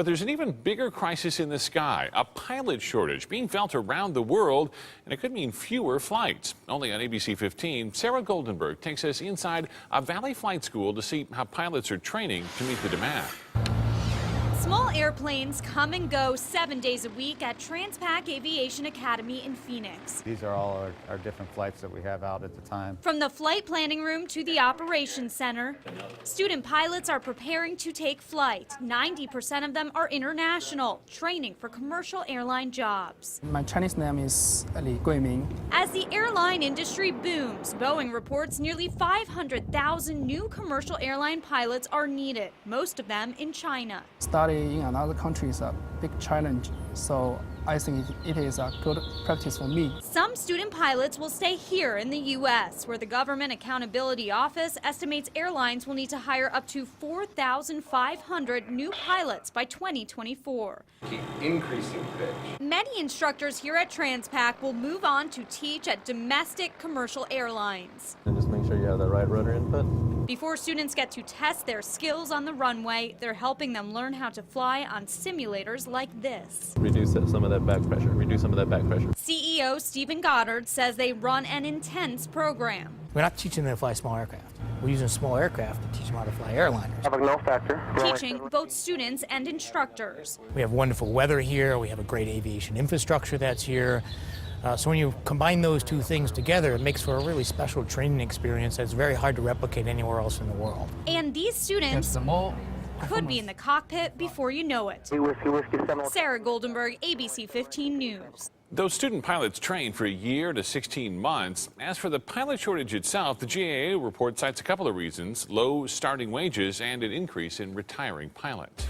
But there's an even bigger crisis in the sky, a pilot shortage being felt around the world, and it could mean fewer flights. Only on ABC 15, Sarah Goldenberg takes us inside a Valley flight school to see how pilots are training to meet the demand. Small airplanes come and go 7 days a week at Transpac Aviation Academy in Phoenix. These are all our different flights that we have out at the time. From the flight planning room to the operations center, student pilots are preparing to take flight. 90% of them are international, training for commercial airline jobs. My Chinese name is Li Guiming. As the airline industry booms, Boeing reports nearly 500,000 new commercial airline pilots are needed, most of them in China. Study in another country is a big challenge, so I think it is a good practice for me. Some student pilots will stay here in the U.S., where the Government Accountability Office estimates airlines will need to hire up to 4,500 new pilots by 2024. Keep increasing pitch. Many instructors here at Transpac will move on to teach at domestic commercial airlines. And just make sure you have the right rudder input. Before students get to test their skills on the runway, they're helping them learn how to fly on simulators like this. Reduce some of that back pressure. CEO Stephen Goddard says they run an intense program. We're not teaching them to fly small aircraft. We're using small aircraft to teach them how to fly airliners. No factor. Teaching both students and instructors. We have wonderful weather here. We have a great aviation infrastructure that's here. So when you combine those two things together, it makes for a really special training experience that's very hard to replicate anywhere else in the world. And these students could be in the cockpit before you know it. Sarah Goldenberg, ABC 15 News. Those student pilots train for a year to 16 months. As for the pilot shortage itself, the GAA report cites a couple of reasons: low starting wages and an increase in retiring pilots.